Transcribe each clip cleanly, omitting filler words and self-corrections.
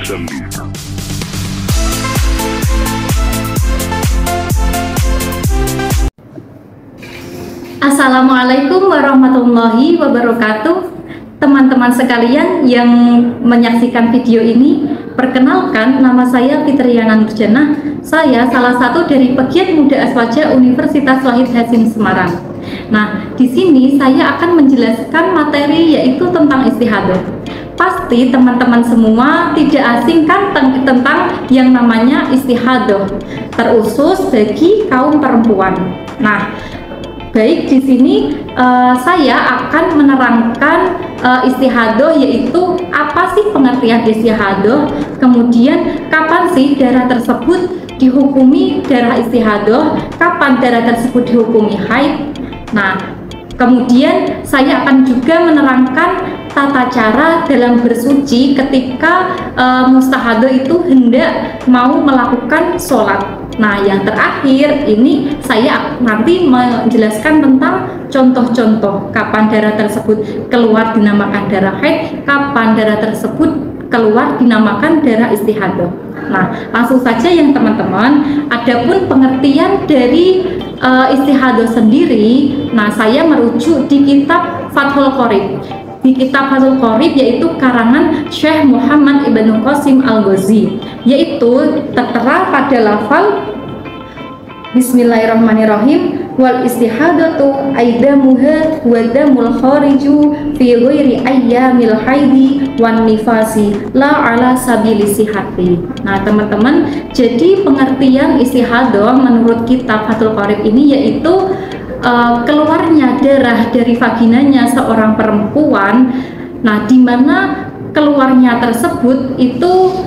Production. Assalamualaikum warahmatullahi wabarakatuh. Teman-teman sekalian yang menyaksikan video ini, perkenalkan, nama saya Fitriana Nurjannah. Saya salah satu dari pegiat muda Aswaja Universitas Wahid Hasim Semarang. Nah, di sini saya akan menjelaskan materi yaitu tentang istihadah. Pasti teman-teman semua tidak asing kan tentang yang namanya istihadah, terusus bagi kaum perempuan. Nah, baik, di sini saya akan menerangkan istihadah, yaitu apa sih pengertian istihadah, kemudian kapan sih darah tersebut dihukumi darah istihadah, kapan darah tersebut dihukumi haid. Nah, kemudian saya akan juga menerangkan tata cara dalam bersuci ketika mustahadah itu hendak mau melakukan sholat. Nah, yang terakhir ini saya nanti menjelaskan tentang contoh-contoh kapan darah tersebut keluar dinamakan darah haid, kapan darah tersebut keluar dinamakan darah istihadah. Nah, langsung saja yang teman-teman, adapun pengertian dari istihadah sendiri, nah saya merujuk di kitab Fathul Qorib. Di kitab Fathul Qorib, yaitu karangan Syekh Muhammad Ibnu Qasim Al-Ghazi, yaitu tertera pada lafal Bismillahirrahmanirrahim, wal istihadatu aidamuha wa damul khariju fi ghairi ayyamil haidi wan nifasi la ala sabili sihati. Nah, teman-teman, jadi pengertian istihadah menurut kitab Fathul Qorib ini yaitu keluarnya darah dari vaginanya seorang perempuan. Nah, di mana keluarnya tersebut itu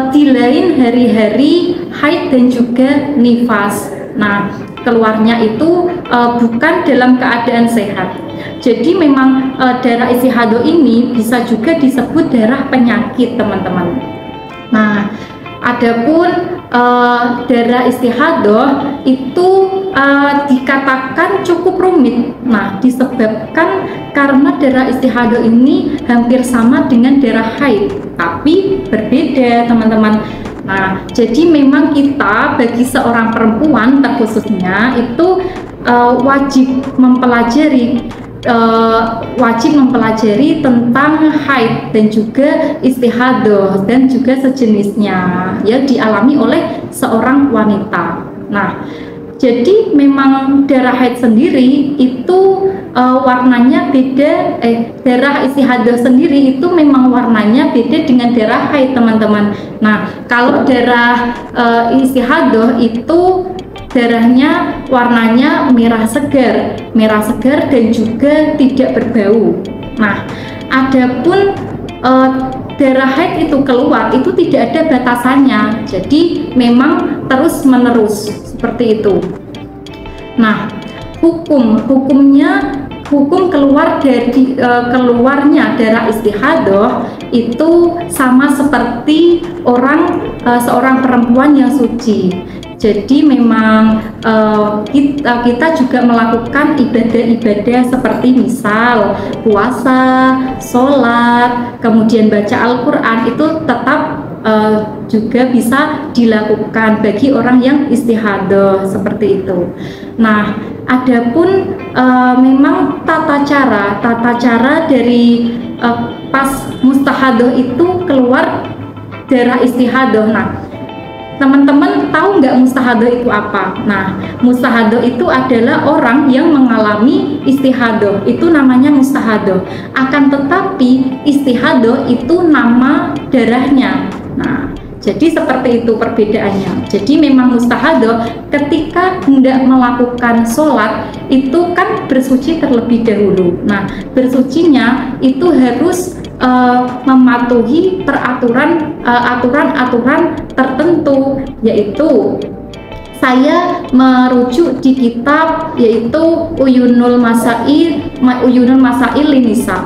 di lain hari-hari haid dan juga nifas. Nah, keluarnya itu bukan dalam keadaan sehat. Jadi memang darah istihadah ini bisa juga disebut darah penyakit, teman-teman. Nah, adapun darah istihadah itu dikatakan cukup rumit. Nah, disebabkan karena darah istihadah ini hampir sama dengan darah haid, tapi berbeda, teman-teman. Nah, jadi memang kita bagi seorang perempuan terkhususnya itu wajib mempelajari tentang haid dan juga istihadah dan juga sejenisnya yang dialami oleh seorang wanita. Nah, jadi memang darah haid sendiri itu warnanya beda, darah istihadah sendiri itu memang warnanya beda dengan darah haid, teman-teman. Nah, kalau darah istihadah itu darahnya warnanya merah segar dan juga tidak berbau. Nah, adapun darah haid itu keluar itu tidak ada batasannya, jadi memang terus menerus seperti itu. Nah, hukum keluar dari keluarnya darah istihadah itu sama seperti seorang perempuan yang suci. Jadi memang kita juga melakukan ibadah-ibadah seperti misal puasa, sholat, kemudian baca Al-Quran, itu tetap juga bisa dilakukan bagi orang yang istihadah seperti itu. Nah, adapun memang tata cara dari pas mustahadah itu keluar darah istihadah. Nah, teman-teman tahu nggak mustahadah itu apa? Nah, mustahadah itu adalah orang yang mengalami istihadah, itu namanya mustahadah. Akan tetapi istihadah itu nama darahnya. Nah, jadi seperti itu perbedaannya. Jadi memang mustahadah ketika hendak melakukan sholat itu kan bersuci terlebih dahulu. Nah, bersucinya itu harus mematuhi aturan-aturan tertentu, yaitu saya merujuk di kitab yaitu Uyunul Masail Linisa.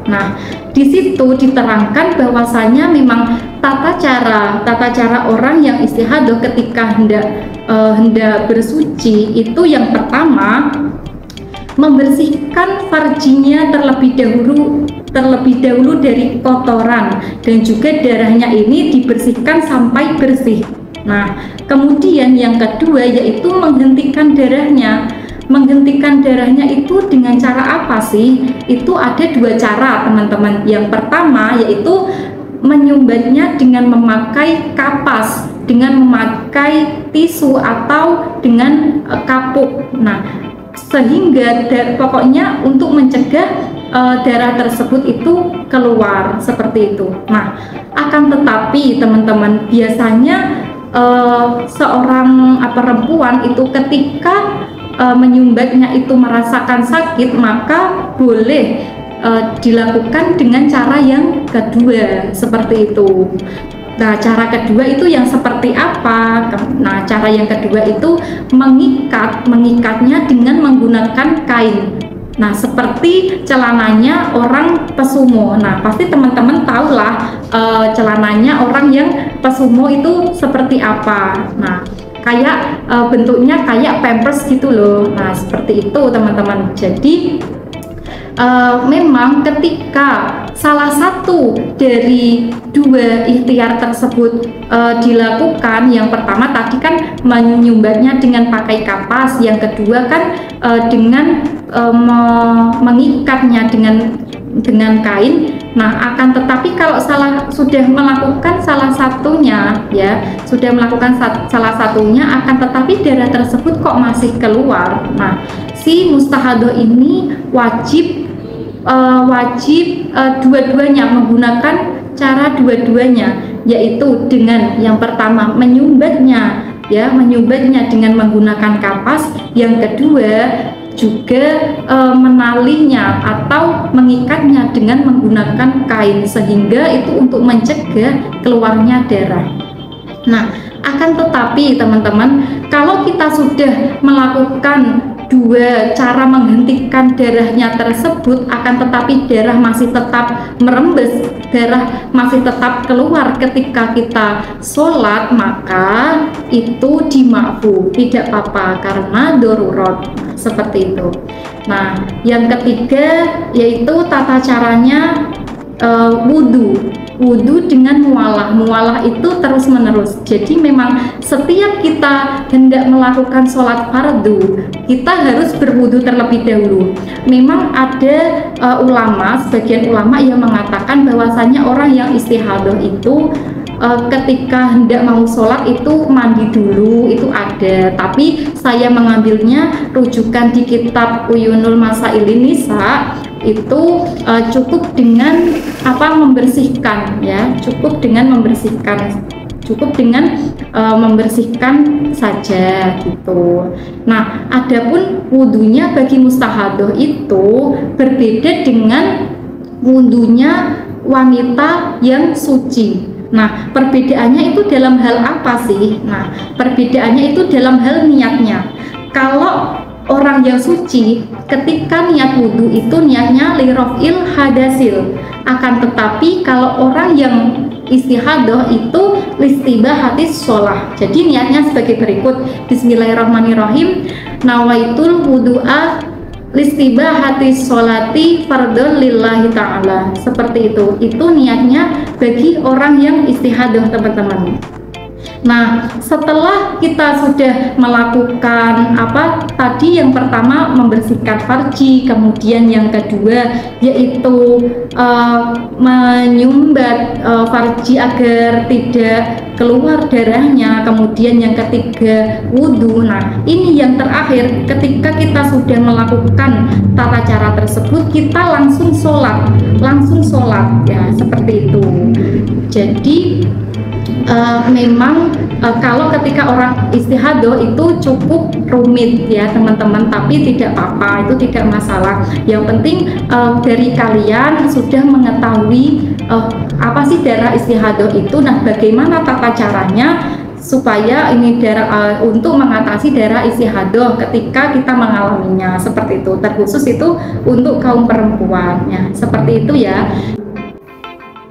Nah, di situ diterangkan bahwasanya memang tata cara orang yang istihadah ketika hendak bersuci itu yang pertama membersihkan farjinya terlebih terlebih dahulu dari kotoran, dan juga darahnya ini dibersihkan sampai bersih. Nah, kemudian yang kedua yaitu menghentikan darahnya. Menghentikan darahnya itu dengan cara apa sih? Itu ada dua cara, teman-teman. Yang pertama yaitu menyumbatnya dengan memakai kapas, dengan memakai tisu atau dengan kapuk. Nah, sehingga pokoknya untuk mencegah darah tersebut itu keluar seperti itu. Nah, akan tetapi teman-teman, biasanya seorang perempuan itu ketika menyumbatnya itu merasakan sakit, maka boleh dilakukan dengan cara yang kedua seperti itu. Nah, cara kedua itu yang seperti apa? Nah, cara yang kedua itu mengikatnya dengan menggunakan kain. Nah, seperti celananya orang pesumo. Nah, pasti teman-teman tahulah celananya orang yang pesumo itu seperti apa. Nah, kayak bentuknya kayak pampers gitu loh. Nah, seperti itu teman-teman. Jadi memang ketika salah satu dari dua ikhtiar tersebut dilakukan, yang pertama tadi kan menyumbatnya dengan pakai kapas, yang kedua kan dengan mengikatnya dengan kain. Nah, akan tetapi kalau sudah melakukan salah satunya, akan tetapi darah tersebut kok masih keluar. Nah, si mustahadoh ini wajib dua-duanya, menggunakan cara dua-duanya, yaitu dengan yang pertama menyumbatnya dengan menggunakan kapas, yang kedua juga menalinya atau mengikatnya dengan menggunakan kain, sehingga itu untuk mencegah keluarnya darah. Nah, akan tetapi teman-teman, kalau kita sudah melakukan dua cara menghentikan darahnya tersebut, akan tetapi darah masih tetap merembes, darah masih tetap keluar ketika kita sholat, maka itu dimakfu, tidak apa-apa karena darurat, seperti itu. Nah, yang ketiga yaitu tata caranya wudhu dengan mualah itu terus menerus. Jadi memang setiap kita hendak melakukan sholat fardu, kita harus berwudhu terlebih dahulu. Memang ada sebagian ulama yang mengatakan bahwasanya orang yang istihadah itu ketika hendak mau sholat itu mandi dulu, itu ada. Tapi saya mengambilnya rujukan di kitab Uyunul Masailin Nisa, itu cukup dengan membersihkan, cukup dengan membersihkan saja gitu. Nah, adapun wudhunya bagi mustahadoh itu berbeda dengan wudhunya wanita yang suci. Nah, perbedaannya itu dalam hal apa sih? Nah, perbedaannya itu dalam hal niatnya. Kalau orang yang suci ketika niat wudhu itu niatnya lirofil hadasil, akan tetapi kalau orang yang istihadah itu listibahatis sholah. Jadi niatnya sebagai berikut: Bismillahirrahmanirrahim, nawaitul wudhu'a listibahatis sholati fardhon lillahi ta'ala. Seperti itu niatnya bagi orang yang istihadah, teman-teman. Nah, setelah kita sudah melakukan tadi, yang pertama membersihkan farji, kemudian yang kedua yaitu menyumbat farji agar tidak keluar darahnya, kemudian yang ketiga wudhu. Nah, ini yang terakhir, ketika kita sudah melakukan tata cara tersebut, kita langsung sholat ya, seperti itu. Jadi memang kalau ketika orang istihadah itu cukup rumit ya teman-teman, tapi tidak apa-apa, itu tidak masalah. Yang penting dari kalian sudah mengetahui apa sih darah istihadah itu. Nah, bagaimana tata caranya supaya ini darah untuk mengatasi darah istihadah ketika kita mengalaminya, seperti itu. Terkhusus itu untuk kaum perempuan ya, seperti itu ya.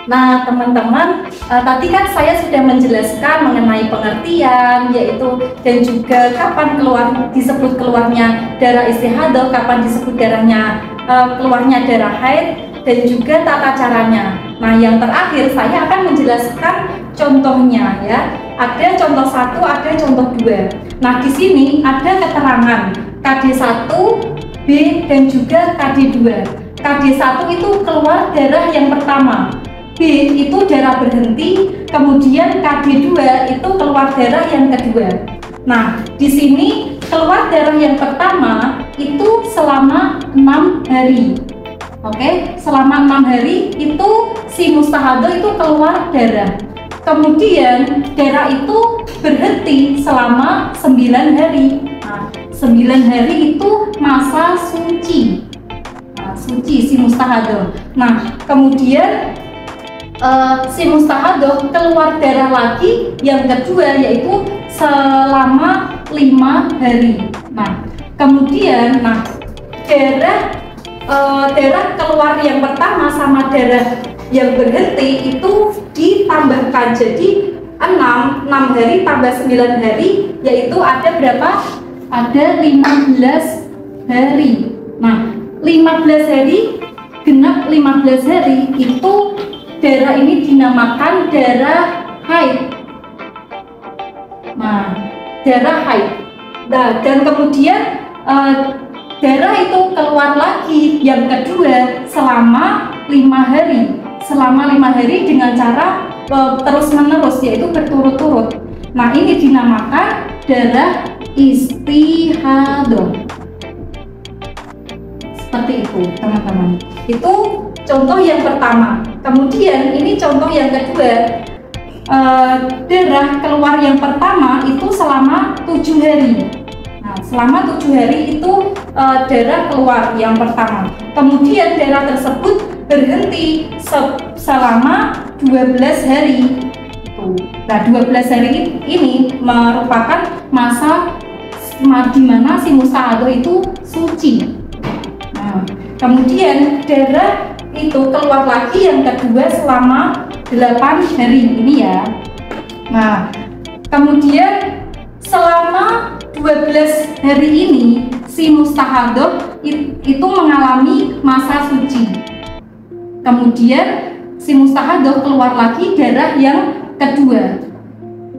Nah, teman-teman, tadi kan saya sudah menjelaskan mengenai pengertian, yaitu dan juga kapan disebut keluarnya darah istihadah, kapan disebut keluarnya darah haid. dan juga tata caranya. Nah, yang terakhir saya akan menjelaskan contohnya ya. Ada contoh 1, ada contoh 2. Nah, di sini ada keterangan KD1, B dan juga KD2. KD1 itu keluar darah yang pertama, B itu darah berhenti, kemudian KD2 itu keluar darah yang kedua. Nah, di sini keluar darah yang pertama itu selama 6 hari. Oke, selama 6 hari itu si mustahadah itu keluar darah. Kemudian darah itu berhenti selama 9 hari. Nah, 9 hari itu masa suci. Nah, suci si mustahadah. Nah, kemudian si mustahadah keluar darah lagi yang kedua, yaitu selama 5 hari. Nah, kemudian darah keluar yang pertama sama darah yang berhenti itu ditambahkan, jadi 6 hari tambah 9 hari, yaitu ada berapa? Ada 15 hari. Nah, 15 hari genap 15 hari itu darah ini dinamakan darah haid. Nah, darah haid. Nah, dan kemudian darah itu keluar lagi yang kedua selama 5 hari. Selama 5 hari dengan cara terus menerus, yaitu berturut-turut. Nah, ini dinamakan darah istihadah. Seperti itu, teman-teman. Itu contoh yang pertama. Kemudian ini contoh yang kedua. Darah keluar yang pertama itu selama 7 hari. Nah, selama 7 hari itu darah keluar yang pertama. Kemudian darah tersebut berhenti selama 12 hari. Nah, 12 hari ini merupakan masa di mana si mustahadah itu suci. Nah, kemudian darah itu keluar lagi yang kedua selama 8 hari ini ya. Nah, kemudian selama 12 hari ini si mustahadah itu mengalami masa suci. Kemudian si mustahadah keluar lagi darah yang kedua.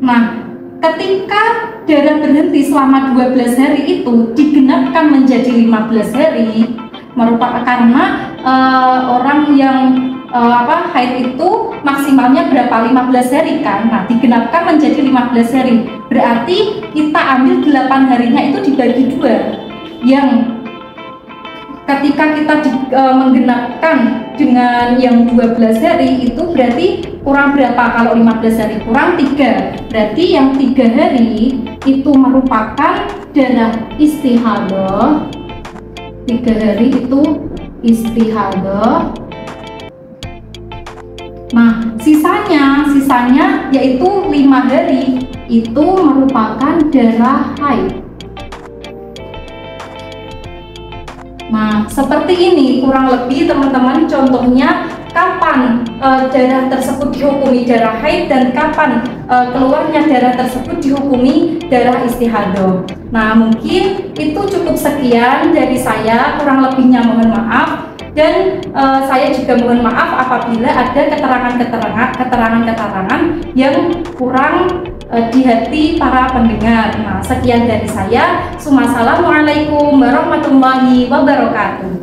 Nah, ketika darah berhenti selama 12 hari itu digenapkan menjadi 15 hari, merupakan karena orang yang haid itu maksimalnya berapa? 15 hari kan. Nah, digenapkan menjadi 15 hari. Berarti kita ambil 8 harinya itu dibagi 2. Yang ketika kita menggenapkan dengan yang 12 hari itu berarti kurang berapa? Kalau 15 hari kurang 3. Berarti yang 3 hari itu merupakan darah istihadah. 3 hari itu istihadah. Nah, sisanya yaitu 5 hari itu merupakan darah haid. Nah, seperti ini kurang lebih teman-teman contohnya kapan darah tersebut dihukumi darah haid dan kapan keluarnya darah tersebut dihukumi darah istihadah. Nah, mungkin itu cukup sekian dari saya, kurang lebihnya mohon maaf. Dan saya juga mohon maaf apabila ada keterangan-keterangan yang kurang di hati para pendengar. Nah, sekian dari saya. Assalamualaikum warahmatullahi wabarakatuh.